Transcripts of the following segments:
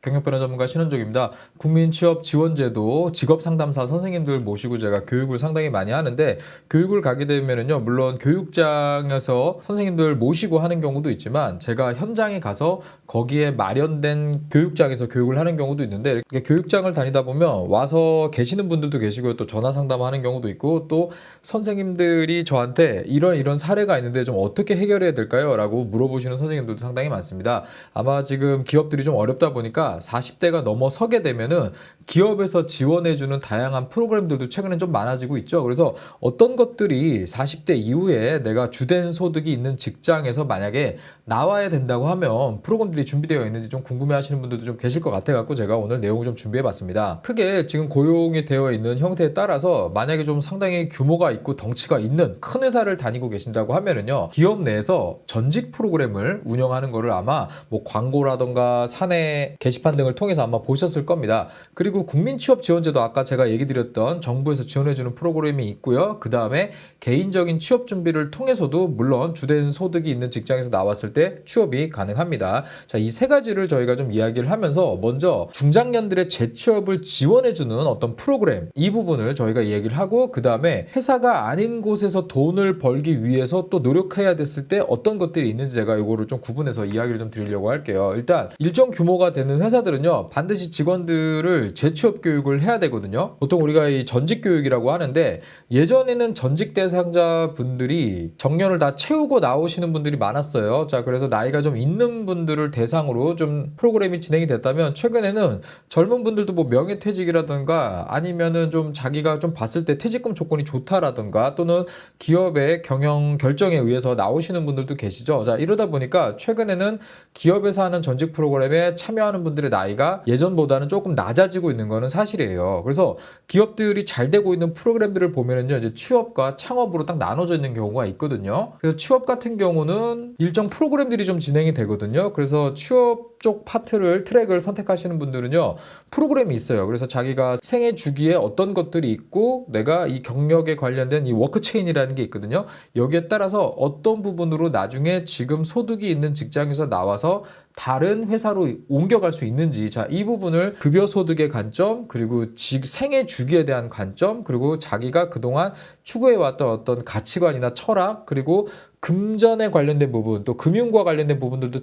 경력변호 전문가 신원종입니다. 국민취업지원제도 직업상담사 선생님들 모시고 제가 교육을 상당히 많이 하는데, 교육을 가게 되면은요, 물론 교육장에서 선생님들 모시고 하는 경우도 있지만 제가 현장에 가서 거기에 마련된 교육장에서 교육을 하는 경우도 있는데, 이렇게 교육장을 다니다 보면 와서 계시는 분들도 계시고 또 전화 상담하는 경우도 있고, 또 선생님들이 저한테 이런 사례가 있는데 좀 어떻게 해결해야 될까요? 라고 물어보시는 선생님들도 상당히 많습니다. 아마 지금 기업들이 좀 어렵다 보니까 40대가 넘어서게 되면은 기업에서 지원해주는 다양한 프로그램들도 최근에 좀 많아지고 있죠. 그래서 어떤 것들이 40대 이후에 내가 주된 소득이 있는 직장에서 만약에 나와야 된다고 하면 프로그램들이 준비되어 있는지 좀 궁금해 하시는 분들도 좀 계실 것 같아갖고 제가 오늘 내용을 좀 준비해 봤습니다. 크게 지금 고용이 되어 있는 형태에 따라서 만약에 좀 상당히 규모가 있고 덩치가 있는 큰 회사를 다니고 계신다고 하면은요, 기업 내에서 전직 프로그램을 운영하는 거를 아마 뭐 광고라던가 사내 게시판 등을 통해서 아마 보셨을 겁니다. 그리고 국민취업지원제도 아까 제가 얘기 드렸던 정부에서 지원해주는 프로그램이 있고요. 그 다음에 개인적인 취업 준비를 통해서도 물론 주된 소득이 있는 직장에서 나왔을 때 취업이 가능합니다. 자, 이 세 가지를 저희가 좀 이야기를 하면서 먼저 중장년들의 재취업을 지원해주는 어떤 프로그램, 이 부분을 저희가 이야기를 하고, 그 다음에 회사가 아닌 곳에서 돈을 벌기 위해서 또 노력해야 됐을 때 어떤 것들이 있는지 제가 이거를 좀 구분해서 이야기를 좀 드리려고 할게요. 일단 일정 규모가 되는 회사들은요, 반드시 직원들을 재취업 교육을 해야 되거든요. 보통 우리가 이 전직 교육이라고 하는데, 예전에는 전직 대상자분들이 정년을 다 채우고 나오시는 분들이 많았어요. 자, 그래서 나이가 좀 있는 분들을 대상으로 좀 프로그램이 진행이 됐다면, 최근에는 젊은 분들도 뭐 명예퇴직이라든가 아니면은 좀 자기가 좀 봤을 때 퇴직금 조건이 좋다라든가, 또는 기업의 경영 결정에 의해서 나오시는 분들도 계시죠. 자, 이러다 보니까 최근에는 기업에서 하는 전직 프로그램에 참여하는 분들의 나이가 예전보다는 조금 낮아지고 있는 거는 사실이에요. 그래서 기업들이 잘 되고 있는 프로그램들을 보면은요, 이제 취업과 창업으로 딱 나눠져 있는 경우가 있거든요. 그래서 취업 같은 경우는 일정 프로그램들이 좀 진행이 되거든요. 그래서 취업 쪽 파트를 트랙을 선택하시는 분들은요, 프로그램이 있어요. 그래서 자기가 생애 주기에 어떤 것들이 있고, 내가 이 경력에 관련된 이 워크 체인이라는 게 있거든요. 여기에 따라서 어떤 부분으로 나중에 지금 소득이 있는 직장에서 나와서 다른 회사로 옮겨갈 수 있는지, 자, 이 부분을 급여 소득의 관점, 그리고 생애 주기에 대한 관점, 그리고 자기가 그동안 추구해왔던 어떤 가치관이나 철학, 그리고 금전에 관련된 부분, 또 금융과 관련된 부분들도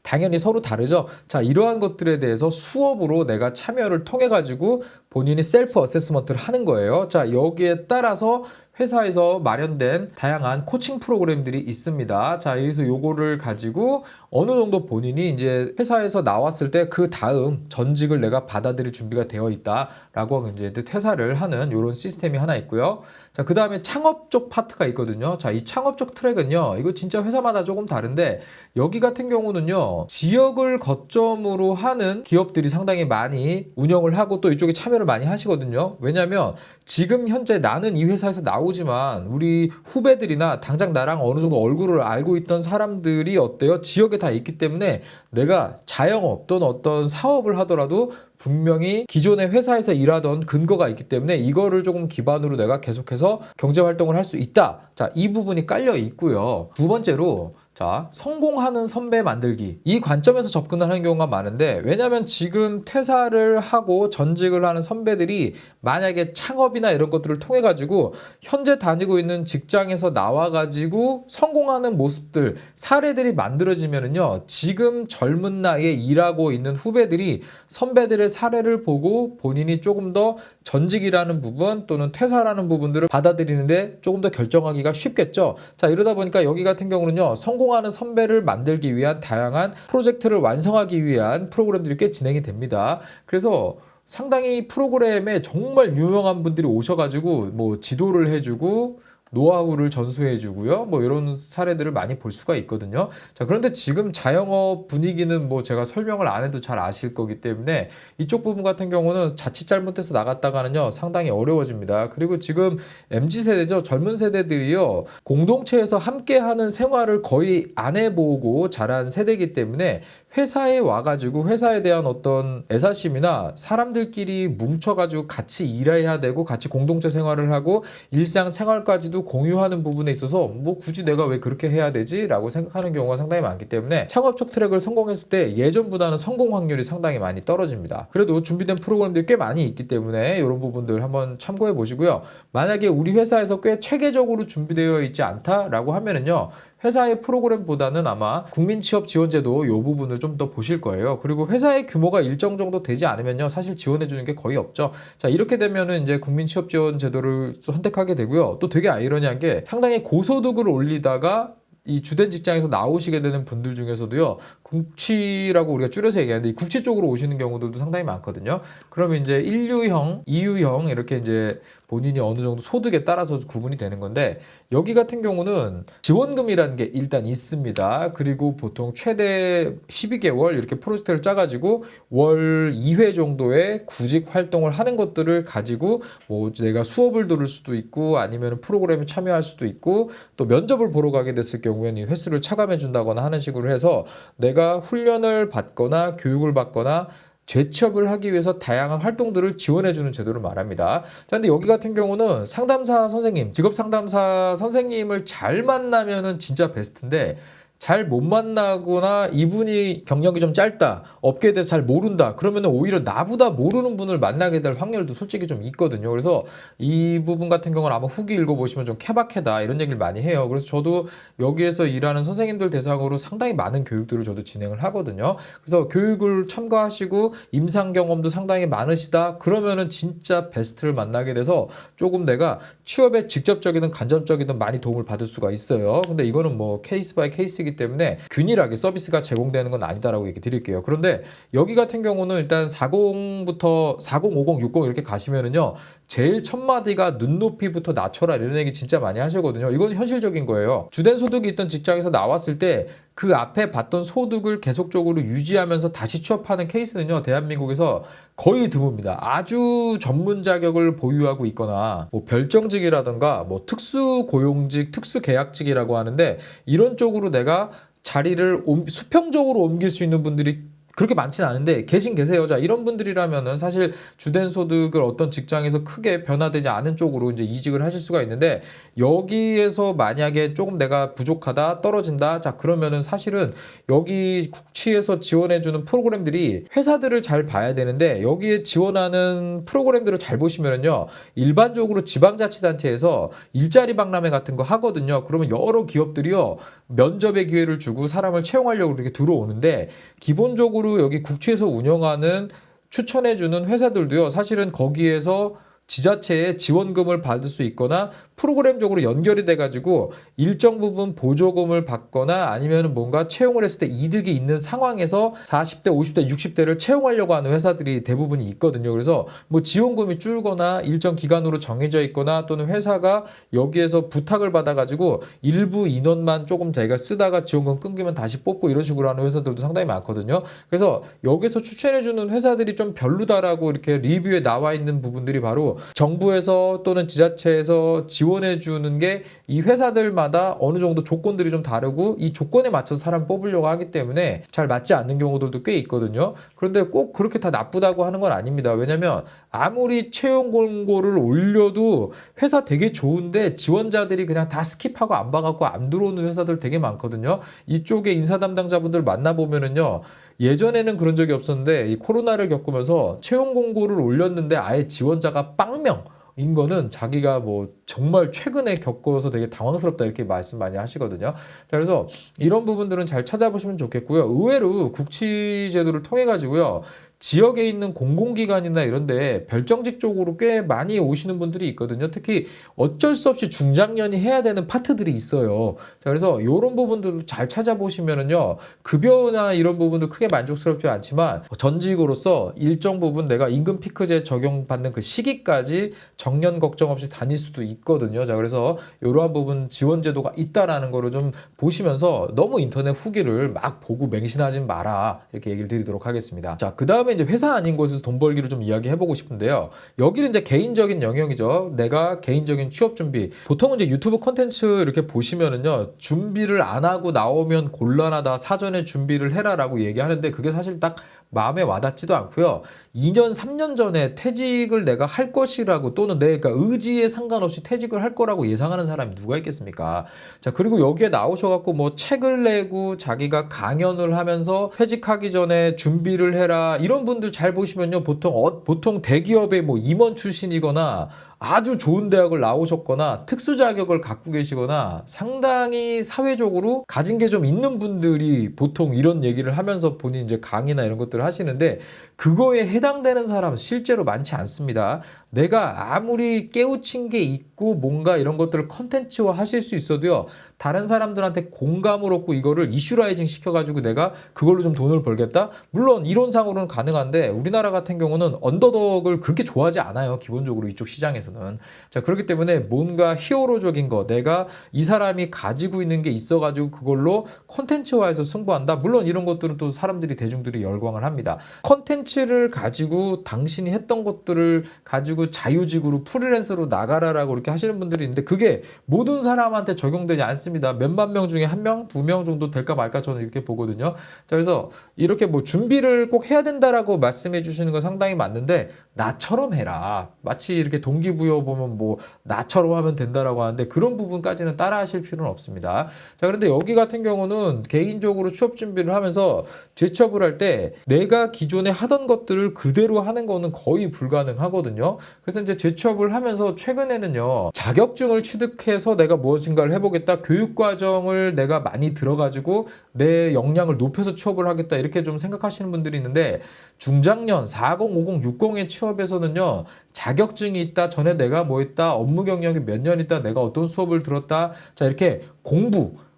당연히 서로 다르죠. 자, 이러한 것들에 대해서 수업으로 내가 참여를 통해 가지고 본인이 셀프 어세스먼트를 하는 거예요. 자, 여기에 따라서 회사에서 마련된 다양한 코칭 프로그램들이 있습니다. 자, 여기서 요거를 가지고 어느 정도 본인이 이제 회사에서 나왔을 때 그 다음 전직을 내가 받아들일 준비가 되어 있다라고 이제 퇴사를 하는 이런 시스템이 하나 있고요. 자, 그 다음에 창업 쪽 파트가 있거든요. 자, 이 창업 쪽 트랙은요, 이거 진짜 회사마다 조금 다른데, 여기 같은 경우는요, 지역을 거점으로 하는 기업들이 상당히 많이 운영을 하고 또 이쪽에 참여를 많이 하시거든요. 왜냐면 지금 현재 나는 이 회사에서 나오지만 우리 후배들이나 당장 나랑 어느 정도 얼굴을 알고 있던 사람들이 어때요? 지역에 다 있기 때문에 내가 자영업 또는 어떤 사업을 하더라도 분명히 기존의 회사에서 일하던 근거가 있기 때문에 이거를 조금 기반으로 내가 계속해서 경제 활동을 할 수 있다. 자, 이 부분이 깔려 있고요. 두 번째로, 자, 성공하는 선배 만들기. 이 관점에서 접근을 하는 경우가 많은데, 왜냐면 지금 퇴사를 하고 전직을 하는 선배들이 만약에 창업이나 이런 것들을 통해 가지고 현재 다니고 있는 직장에서 나와 가지고 성공하는 모습들, 사례들이 만들어지면은요, 지금 젊은 나이에 일하고 있는 후배들이 선배들의 사례를 보고 본인이 조금 더 전직이라는 부분 또는 퇴사라는 부분들을 받아들이는데 조금 더 결정하기가 쉽겠죠. 자, 이러다 보니까 여기 같은 경우는요, 성공하는 선배를 만들기 위한 다양한 프로젝트를 완성하기 위한 프로그램들이 꽤 진행이 됩니다. 그래서 상당히 프로그램에 정말 유명한 분들이 오셔가지고 뭐 지도를 해주고 노하우를 전수해주고요, 뭐 이런 사례들을 많이 볼 수가 있거든요. 자, 그런데 지금 자영업 분위기는 뭐 제가 설명을 안 해도 잘 아실 거기 때문에 이쪽 부분 같은 경우는 자칫 잘못해서 나갔다가는요, 상당히 어려워집니다. 그리고 지금 MZ세대죠. 젊은 세대들이요, 공동체에서 함께하는 생활을 거의 안 해보고 자란 세대이기 때문에 회사에 와가지고 회사에 대한 어떤 애사심이나 사람들끼리 뭉쳐가지고 같이 일해야 되고 같이 공동체 생활을 하고 일상생활까지도 공유하는 부분에 있어서 뭐 굳이 내가 왜 그렇게 해야 되지? 라고 생각하는 경우가 상당히 많기 때문에 창업적 트랙을 성공했을 때 예전보다는 성공 확률이 상당히 많이 떨어집니다. 그래도 준비된 프로그램들이 꽤 많이 있기 때문에 이런 부분들 한번 참고해 보시고요. 만약에 우리 회사에서 꽤 체계적으로 준비되어 있지 않다라고 하면은요. 회사의 프로그램보다는 아마 국민취업지원제도 이 부분을 좀 더 보실 거예요. 그리고 회사의 규모가 일정 정도 되지 않으면요. 사실 지원해 주는 게 거의 없죠. 자, 이렇게 되면은 이제 국민취업지원제도를 선택하게 되고요. 또 되게 아이러니한 게 상당히 고소득을 올리다가 이 주된 직장에서 나오시게 되는 분들 중에서도요, 국취라고 우리가 줄여서 얘기하는데, 이 국취 쪽으로 오시는 경우들도 상당히 많거든요. 그러면 이제 1유형, 2유형, 이렇게 이제 본인이 어느 정도 소득에 따라서 구분이 되는 건데, 여기 같은 경우는 지원금이라는 게 일단 있습니다. 그리고 보통 최대 12개월 이렇게 프로젝트를 짜가지고 월 2회 정도의 구직 활동을 하는 것들을 가지고 뭐 내가 수업을 들을 수도 있고 아니면 프로그램에 참여할 수도 있고 또 면접을 보러 가게 됐을 경우에는 이 횟수를 차감해 준다거나 하는 식으로 해서 내가 훈련을 받거나 교육을 받거나 재취업을 하기 위해서 다양한 활동들을 지원해주는 제도를 말합니다. 자, 근데 여기 같은 경우는 상담사 선생님, 직업 상담사 선생님을 잘 만나면은 진짜 베스트인데 잘 못 만나거나 이분이 경력이 좀 짧다, 업계에 대해서 잘 모른다, 그러면 오히려 나보다 모르는 분을 만나게 될 확률도 솔직히 좀 있거든요. 그래서 이 부분 같은 경우는 아마 후기 읽어보시면 좀 케바케다 이런 얘기를 많이 해요. 그래서 저도 여기에서 일하는 선생님들 대상으로 상당히 많은 교육들을 저도 진행을 하거든요. 그래서 교육을 참가하시고 임상 경험도 상당히 많으시다 그러면은 진짜 베스트를 만나게 돼서 조금 내가 취업에 직접적이든 간접적이든 많이 도움을 받을 수가 있어요. 근데 이거는 뭐 케이스 바이 케이스이기 때문에 균일하게 서비스가 제공되는 건 아니다라고 얘기 드릴게요. 그런데 여기 같은 경우는 일단 40부터 40, 50, 60 이렇게 가시면은요. 제일 첫 마디가 눈높이부터 낮춰라 이런 얘기 진짜 많이 하시거든요. 이건 현실적인 거예요. 주된 소득이 있던 직장에서 나왔을 때 그 앞에 받던 소득을 계속적으로 유지하면서 다시 취업하는 케이스는요. 대한민국에서 거의 드뭅니다. 아주 전문 자격을 보유하고 있거나 뭐 별정직이라든가 뭐 특수고용직, 특수계약직이라고 하는데 이런 쪽으로 내가 자리를 수평적으로 옮길 수 있는 분들이 그렇게 많지는 않은데 계신 계세요. 자, 이런 분들이라면은 사실 주된 소득을 어떤 직장에서 크게 변화되지 않은 쪽으로 이제 이직을 하실 수가 있는데 여기에서 만약에 조금 내가 부족하다, 떨어진다. 자, 그러면은 사실은 여기 국치에서 지원해주는 프로그램들이 회사들을 잘 봐야 되는데 여기에 지원하는 프로그램들을 잘 보시면은요. 일반적으로 지방자치단체에서 일자리 박람회 같은 거 하거든요. 그러면 여러 기업들이요. 면접의 기회를 주고 사람을 채용하려고 이렇게 들어오는데 기본적으로 여기 국취에서 운영하는 추천해주는 회사들도요. 사실은 거기에서 지자체에 지원금을 받을 수 있거나 프로그램적으로 연결이 돼가지고 일정 부분 보조금을 받거나 아니면 뭔가 채용을 했을 때 이득이 있는 상황에서 40대, 50대, 60대를 채용하려고 하는 회사들이 대부분이 있거든요. 그래서 뭐 지원금이 줄거나 일정 기간으로 정해져 있거나 또는 회사가 여기에서 부탁을 받아가지고 일부 인원만 조금 자기가 쓰다가 지원금 끊기면 다시 뽑고 이런 식으로 하는 회사들도 상당히 많거든요. 그래서 여기서 추천해주는 회사들이 좀 별로다라고 이렇게 리뷰에 나와 있는 부분들이 바로 정부에서 또는 지자체에서 지원해 주는 게 이 회사들마다 어느 정도 조건들이 좀 다르고 이 조건에 맞춰서 사람 뽑으려고 하기 때문에 잘 맞지 않는 경우들도 꽤 있거든요. 그런데 꼭 그렇게 다 나쁘다고 하는 건 아닙니다. 왜냐면 아무리 채용 공고를 올려도 회사 되게 좋은데 지원자들이 그냥 다 스킵하고 안 봐갖고 안 들어오는 회사들 되게 많거든요. 이쪽에 인사 담당자분들 만나보면은요. 예전에는 그런 적이 없었는데 이 코로나를 겪으면서 채용 공고를 올렸는데 아예 지원자가 빵명 인 거는 자기가 뭐 정말 최근에 겪어서 되게 당황스럽다 이렇게 말씀 많이 하시거든요. 자, 그래서 이런 부분들은 잘 찾아보시면 좋겠고요. 의외로 국치 제도를 통해 가지고요. 지역에 있는 공공기관이나 이런데 별정직 쪽으로 꽤 많이 오시는 분들이 있거든요. 특히 어쩔 수 없이 중장년이 해야 되는 파트들이 있어요. 자, 그래서 이런 부분들도 잘 찾아보시면은요. 급여나 이런 부분도 크게 만족스럽지 않지만 전직으로서 일정 부분 내가 임금 피크제 적용받는 그 시기까지 정년 걱정 없이 다닐 수도 있거든요. 자, 그래서 이러한 부분 지원 제도가 있다라는 거를 좀 보시면서 너무 인터넷 후기를 막 보고 맹신하지 마라. 이렇게 얘기를 드리도록 하겠습니다. 자, 그다음에 다음에 이제 회사 아닌 곳에서 돈 벌기를 좀 이야기해보고 싶은데요. 여기는 이제 개인적인 영역이죠. 내가 개인적인 취업 준비. 보통은 이제 유튜브 콘텐츠 이렇게 보시면은요, 준비를 안 하고 나오면 곤란하다. 사전에 준비를 해라라고 얘기하는데 그게 사실 딱 마음에 와닿지도 않고요. 2년, 3년 전에 퇴직을 내가 할 것이라고 또는 내 그러니까 의지에 상관없이 퇴직을 할 거라고 예상하는 사람이 누가 있겠습니까? 자, 그리고 여기에 나오셔갖고 뭐 책을 내고 자기가 강연을 하면서 퇴직하기 전에 준비를 해라. 이런 분들 잘 보시면요. 보통 대기업의 뭐 임원 출신이거나 아주 좋은 대학을 나오셨거나 특수 자격을 갖고 계시거나 상당히 사회적으로 가진 게 좀 있는 분들이 보통 이런 얘기를 하면서 본인 이제 강의나 이런 것들을 하시는데 그거에 해당되는 사람은 실제로 많지 않습니다. 내가 아무리 깨우친 게 있고 뭔가 이런 것들을 컨텐츠화 하실 수 있어도요. 다른 사람들한테 공감을 얻고 이거를 이슈라이징 시켜가지고 내가 그걸로 좀 돈을 벌겠다? 물론 이론상으로는 가능한데 우리나라 같은 경우는 언더독을 그렇게 좋아하지 않아요. 기본적으로 이쪽 시장에서는. 자, 그렇기 때문에 뭔가 히어로적인 거, 내가 이 사람이 가지고 있는 게 있어가지고 그걸로 컨텐츠화해서 승부한다? 물론 이런 것들은 또 사람들이, 대중들이 열광을 합니다. 컨텐츠를 가지고 당신이 했던 것들을 가지고 자유직으로 프리랜서로 나가라라고 이렇게 하시는 분들이 있는데 그게 모든 사람한테 적용되지 않습니다. 몇만 명 중에 한 명, 두 명 정도 될까 말까 저는 이렇게 보거든요. 자, 그래서 이렇게 뭐 준비를 꼭 해야 된다라고 말씀해 주시는 건 상당히 맞는데 나처럼 해라. 마치 이렇게 동기부여 보면 뭐 나처럼 하면 된다라고 하는데 그런 부분까지는 따라 하실 필요는 없습니다. 자, 그런데 여기 같은 경우는 개인적으로 취업 준비를 하면서 재취업을 할 때 내가 기존에 하던 것들을 그대로 하는 거는 거의 불가능하거든요. 그래서 이제 재취업을 하면서 최근에는요, 자격증을 취득해서 내가 무엇인가를 해보겠다. 교육과정을 내가 많이 들어가지고 내 역량을 높여서 취업을 하겠다. 이렇게 좀 생각하시는 분들이 있는데 중장년 40, 50, 60의 취업에서는요, 자격증이 있다. 전에 내가 뭐 했다. 업무 경력이 몇 년 있다. 내가 어떤 수업을 들었다. 자, 이렇게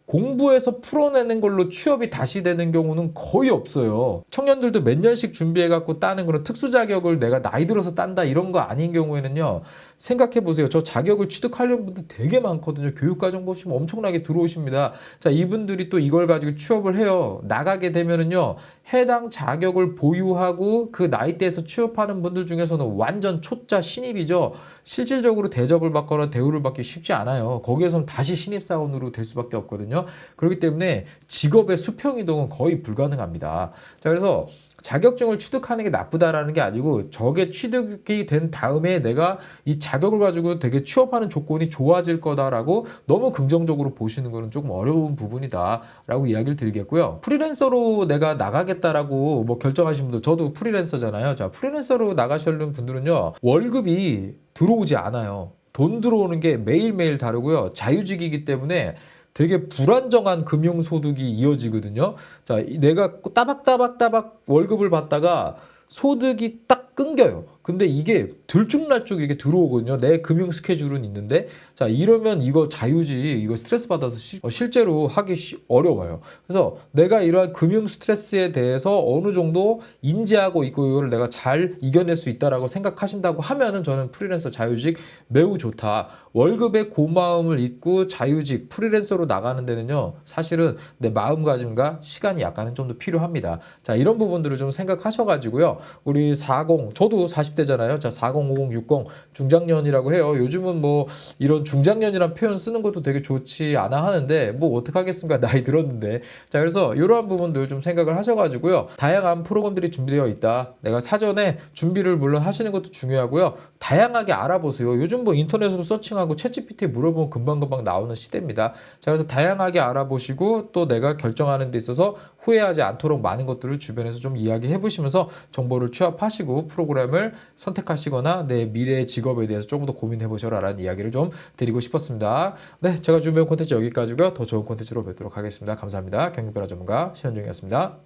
공부해서 풀어내는 걸로 취업이 다시 되는 경우는 거의 없어요. 청년들도 몇 년씩 준비해갖고 따는 그런 특수 자격을 내가 나이 들어서 딴다 이런 거 아닌 경우에는요. 생각해 보세요. 저 자격을 취득하려는 분들 되게 많거든요. 교육과정 보시면 엄청나게 들어오십니다. 자, 이분들이 또 이걸 가지고 취업을 해요. 나가게 되면은요. 해당 자격을 보유하고 그 나이대에서 취업하는 분들 중에서는 완전 초짜 신입이죠. 실질적으로 대접을 받거나 대우를 받기 쉽지 않아요. 거기에서는 다시 신입사원으로 될 수밖에 없거든요. 그렇기 때문에 직업의 수평 이동은 거의 불가능합니다. 자, 그래서 자격증을 취득하는 게 나쁘다라는 게 아니고 저게 취득이 된 다음에 내가 이 자격을 가지고 되게 취업하는 조건이 좋아질 거다라고 너무 긍정적으로 보시는 거는 조금 어려운 부분이다라고 이야기를 드리겠고요. 프리랜서로 내가 나가겠다라고 뭐 결정하신 분들, 저도 프리랜서잖아요. 자, 프리랜서로 나가시려는 분들은요, 월급이 들어오지 않아요. 돈 들어오는 게 매일매일 다르고요. 자유직이기 때문에 되게 불안정한 금융소득이 이어지거든요. 자, 내가 따박따박 월급을 받다가 소득이 딱 끊겨요. 근데 이게 들쭉날쭉 이렇게 들어오거든요. 내 금융 스케줄은 있는데, 자, 이러면 이거 자유직, 이거 스트레스 받아서 실제로 하기 어려워요. 그래서 내가 이러한 금융 스트레스에 대해서 어느 정도 인지하고 있고 이거를 내가 잘 이겨낼 수 있다라고 생각하신다고 하면은 저는 프리랜서 자유직 매우 좋다. 월급의 고마움을 잊고 자유직 프리랜서로 나가는 데는요, 사실은 내 마음가짐과 시간이 약간은 좀 더 필요합니다. 자, 이런 부분들을 좀 생각하셔가지고요, 우리 40, 저도 40대잖아요. 자, 40, 50, 60 중장년이라고 해요. 요즘은 뭐 이런 중장년이란 표현 쓰는 것도 되게 좋지 않아 하는데 뭐 어떡하겠습니까? 나이 들었는데. 자, 그래서 이러한 부분들 좀 생각을 하셔가지고요, 다양한 프로그램들이 준비되어 있다. 내가 사전에 준비를 물론 하시는 것도 중요하고요, 다양하게 알아보세요. 요즘 뭐 인터넷으로 서칭하고 챗GPT에 물어보면 금방금방 나오는 시대입니다. 자, 그래서 다양하게 알아보시고 또 내가 결정하는 데 있어서 후회하지 않도록 많은 것들을 주변에서 좀 이야기해 보시면서 정보를 취합하시고 프로그램을 선택하시거나 내 미래의 직업에 대해서 조금 더 고민해 보셔라라는 이야기를 좀 드리고 싶었습니다. 네, 제가 준비한 콘텐츠 여기까지고요. 더 좋은 콘텐츠로 뵙도록 하겠습니다. 감사합니다. 경영변화 전문가 신현종이었습니다.